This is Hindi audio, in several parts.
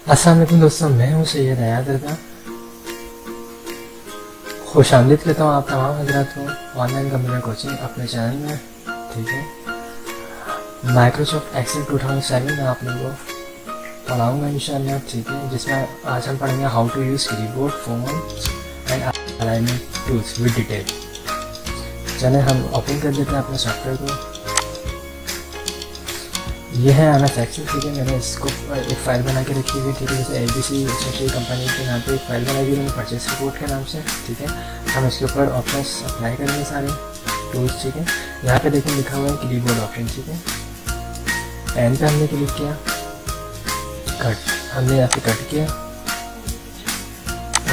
अस्सलाम वालेकुम दोस्तों, मैं हूँ सैयद हयात रज़ा। खुशामदीद कहता हूँ आप तमाम हजरात को ऑनलाइन कंप्यूटर कोचिंग अपने चैनल में। ठीक है, माइक्रोसॉफ्ट एक्सेल 2007 में आप लोगों को पढ़ाऊँगा इंशाल्लाह। ठीक है, जिसमें आज हम पढ़ेंगे how to use keyboard, fonts and alignment tools with detail. चलें हम ओपन कर देते हैं अपने सॉफ्टवेयर को। ये है MS एक्सेल। ठीक है, मैंने इसको एक फ़ाइल बना के रखी हुई। ठीक है, जैसे ABC स्टेशनरी कंपनी के नाम पे एक फ़ाइल बनाई हुई है परचेस रिपोर्ट के नाम से। ठीक है, हम इसके ऊपर ऑप्शंस अप्लाई करेंगे सारे टूल्स। ठीक है, यहाँ पे देखिए लिखा हुआ है कीबोर्ड ऑप्शन। ठीक है, पेन पे हमने क्लिक किया, कट हमने यहाँ पे कट किया।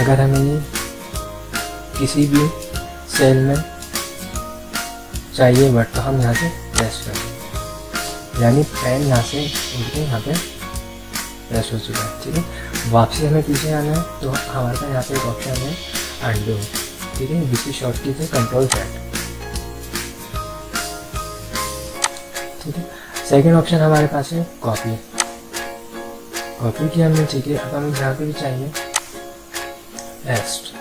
अगर हमें किसी भी सेल में चाहिए वर्ड तो हम यहाँ से प्रेस करें, यानी पेन यहाँ से उठ के यहाँ पे प्रेस हो चुका है। ठीक है, वापसी हमें पीछे आना है तो हमारे पास यहाँ पे एक ऑप्शन है अंडू। ठीक है, जिसकी शॉर्ट की है Ctrl+Z। ठीक है, सेकंड ऑप्शन हमारे पास है कॉपी। कॉपी की हमने। ठीक है, अब हमें जहाँ पे भी चाहिए पेस्ट।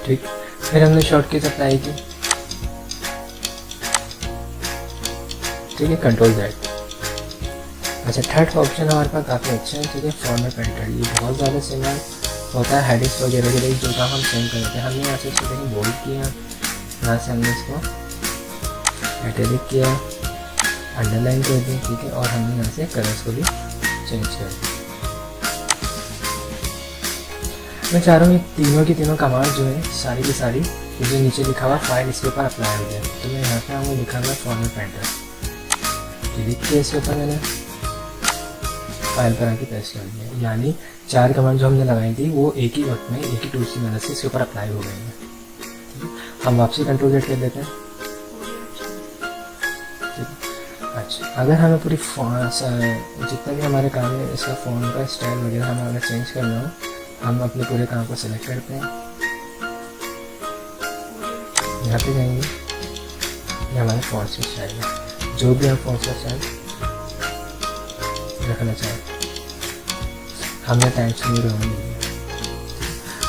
ठीक, फिर हमने शॉर्ट की अप्लाई की। ठीक है, Ctrl+Z। अच्छा, थर्ड ऑप्शन हमारे पास काफ़ी अच्छा है। ठीक है, फॉर्मेट पेंटर। ये बहुत ज़्यादा इस्तेमाल होता है हेडिंग्स वगैरह के लिए, जो काम हम सेंड कर देते हैं। हमने यहाँ से इसको देखिए बोल्ड किया, यहाँ से हमने इसको इटैलिक किया, अंडरलाइन कर दी। ठीक है, और हमने यहाँ से कलर्स को भी चेंज कर दिया। मैं चाह रहा हूँ ये तीनों की तीनों कमांड जो है सारी की सारी जो नीचे लिखा हुआ फाइल इसके ऊपर अप्लाई हो जाए। तो मैं यहाँ पे हमें लिखा हुआ फॉर्मेट पेंटर क्लिक किया, इसके ऊपर मैंने फाइल पर आके पेस्ट कर दिया। यानी चार कमांड जो हमने लगाई थी वो एक ही वक्त में एक ही टूल्स की मदद से इसके ऊपर अप्लाई हो गई है। हम वापसी Ctrl+Z कर देते हैं। अच्छा, अगर हमें पूरी जितना भी हमारे काम है इसका फ़ोन का स्टाइल वगैरह हमें अगर चेंज करना हो, हम अपने पूरे काम को सिलेक्ट करते हैं, यहाँ पे जाएंगे, ये हमारे फ़ोन का स्टाइल है। जो भी हम फ़ोन का स्टाइल रखना चाहें, हमने टाइम्स न्यू रोमन।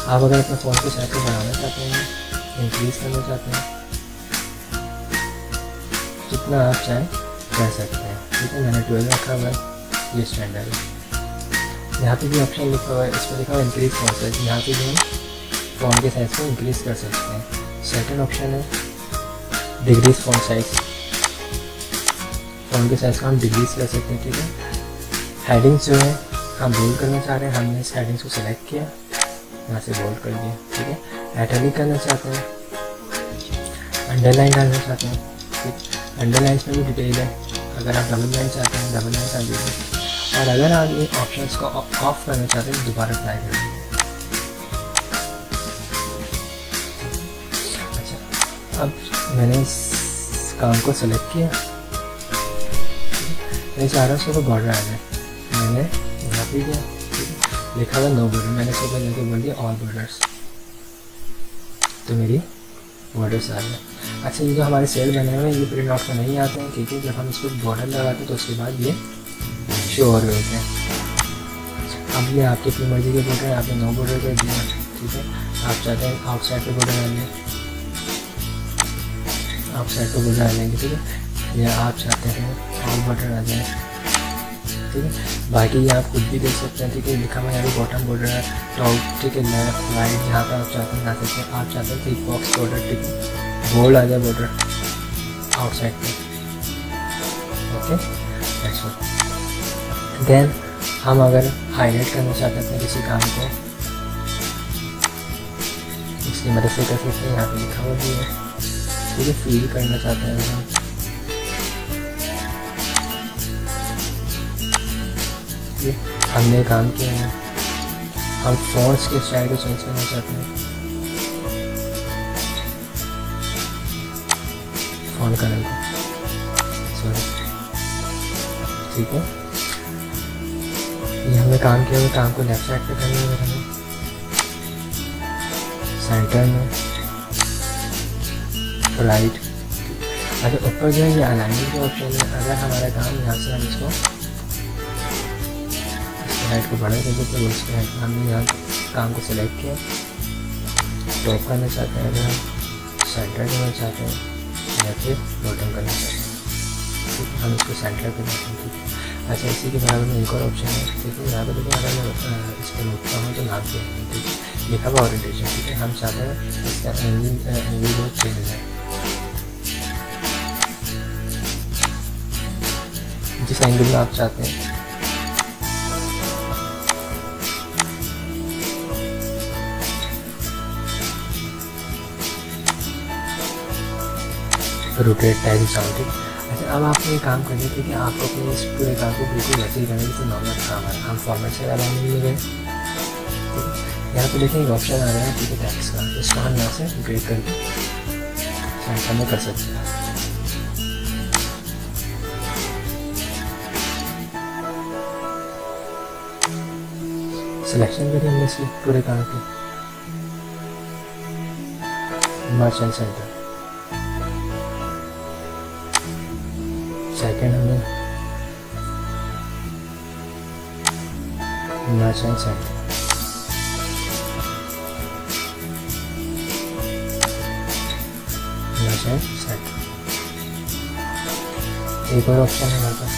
आप अगर अपने फ़ोन के साइज को बढ़ाना चाहते हैं, इंक्रीज़ करना चाहते हैं, जितना आप चाहें कर सकते हैं। ठीक है, मैंने 12 रखा हुआ है, ये स्टैंडर्ड है। यहाँ पे भी ऑप्शन लिखा हुआ है, इस पर लिखा हुआ है इंक्रीज़ फ़ोन साइज। यहाँ पे भी हम फ़ोन के साइज़ को इंक्रीज़ कर सकते हैं। सेकंड ऑप्शन है डिक्रीज़ फ़ोन साइज़। फ़ोन के साइज़ को हम डिक्रीज़ कर सकते हैं। ठीक है, हेडिंग्स जो है हम बोल्ड करना चाह रहे हैं, हमने इस हेडिंग्स को सिलेक्ट किया, यहाँ से बोल्ड कर दिया। ठीक है, इटैलिक करना चाहते हैं, अंडरलाइन करना चाहते हैं। ठीक, अंडरलाइंस में भी डिटेल है। अगर आप डबल लाइन चाहते हैं डबल लाइन कर दीजिए, और अगर आप ये ऑप्शंस को ऑफ करना चाहते हैं दोबारा अप्लाई कर दीजिए। अच्छा, अब मैंने इस काम को सिलेक्ट किया, मैं चाह रहा हूँ उसको बॉर्डर आ जाए। मैंने यहाँ पे किया, लिखा हुआ नो बॉर्डर, मैंने इसको जाके बोल दिया ऑल बॉर्डर्स, तो मेरी बॉर्डर्स आ गए। अच्छा, ये जो हमारे सेल बने हुए हैं ये प्रिंट आउट में नहीं आते हैं, क्योंकि जब हम इसको बॉर्डर लगाते हैं तो उसके बाद ये शो हो रहे होते हैं। अब ये आपकी अपनी मर्जी के बॉर्डर है, आपने नो बॉर्डर कर दिया। ठीक है, आप चाहते हैं आउटसाइड पे बॉर्डर आ लें, आउटसाइड पे बॉर्डर आ लेंगे। ठीक है, या आप चाहते हैं ऑल बॉर्डर आ जाए। ठीक है, बाकी ये आप खुद भी देख सकते हैं। ठीक है, लिखा हुआ है बॉटम बॉर्डर है, टॉप, ठीक है, लेफ्ट राइट, जहाँ पर आप चाहते हैं सकते हैं। आप चाहते हैं कि बॉक्स बॉर्डर, ठीक है, बोल्ड आ जाए बॉर्डर आउटसाइड पे। ओके, देन हम अगर हाईलाइट करना चाहते हैं किसी काम को, इसकी मदद से कर सकते हैं। यहाँ पे लिखा हुआ भी है। ठीक है, फील करना चाहते हैं हम, हमने काम किया है। हम फ़ॉन्ट्स के स्टाइल को चेंज करना चाहते हैं, फ़ॉन्ट कलर को, सॉरी। ठीक है, ये हमने काम किया हुआ काम को लेफ्ट साइड पे करना है हमें, सेंटर में, राइट। अच्छा, ऊपर जो है ये अलाइनमेंट के ऑप्शन है। अगर हमारा काम यहाँ से हम इसको उसकी हाइट को बढ़ा देंगे तो उसकी हाइट में हमने यहाँ काम को सिलेक्ट किया, टॉप करना चाहते हैं, अगर हम सेंटर करना चाहते हैं या फिर बॉटम करना चाहते हैं, ठीक है, हम इसको सेंटर पे करते हैं, ठीक है। अच्छा, इसी के बराबर में एक और ऑप्शन है, ठीक है, यहाँ पर देखिए अगर मैं इस पर लिखता हूँ तो नाम के ठीक है, लिखा हुआ ओरिएंटेशन, ठीक है, हम चाहते हैं इसका एंगल जो चेंज है, जिस एंगल में आप चाहते हैं रोटेट टाइप साउंड। अच्छा, अब आपको ये काम करना है कि आपको अपने इस पूरे काम को बिल्कुल वैसे ही करना है जैसे नॉर्मल काम है। हम फॉर्मेट से अलाइन में गए, ठीक है, यहाँ पे देखिए एक ऑप्शन आ रहा है, ठीक है, टैक्स का, इसको हम यहाँ से ग्रेड करके सेंटर में कर सकते हैं। सिलेक्शन करिए हमने इसकी पूरे काम की, मर्चेंट सेंटर, सेकेंड हमने मर्चेंट सेंटर, मर्चेंट सेंटर, एक और ऑप्शन है हमारे पास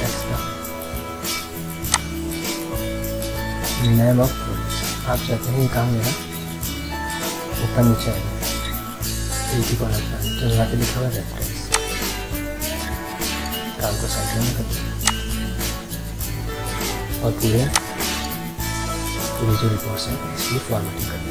टैक्स का, नेम ऑफ प्रोजेक्ट। आप चाहते हैं ये काम मेरा ऊपर नीचे आएगा, एक ही कॉलम का, तो यहाँ पे लिखा हुआ रेफरेंस, काम को सेंटर में कर दिया और पूरी जो रिपोर्ट्स हैं इसकी फॉर्मेटिंग कर दें।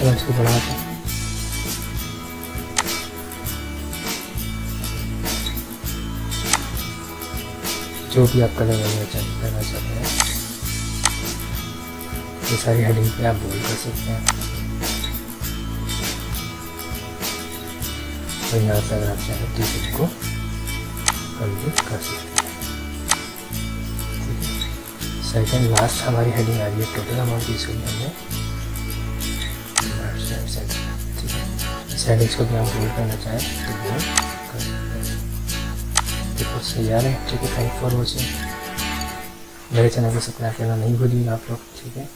इसको बढ़ाते हैं, जो भी आप कलर करना चाहते हैं, ये सारी हेडिंग पे आप बोल्ड कर सकते हैं, और यहाँ से अगर आप चाहें तो इसको कंप्लीट कर सकते हैं। सेकेंड लास्ट हमारी हेडिंग आ रही है टोटल अमाउंट यूज करने हमने, ठीक है, इस हेडिंग्स को भी हम बोल्ड करना चाहें तो बोल्ड कर सकते हैं। देखो सही आ रहा है, ठीक है। Thank for watching. मेरे चैनल को सब्सक्राइब करना नहीं भूलिए आप लोग, ठीक है।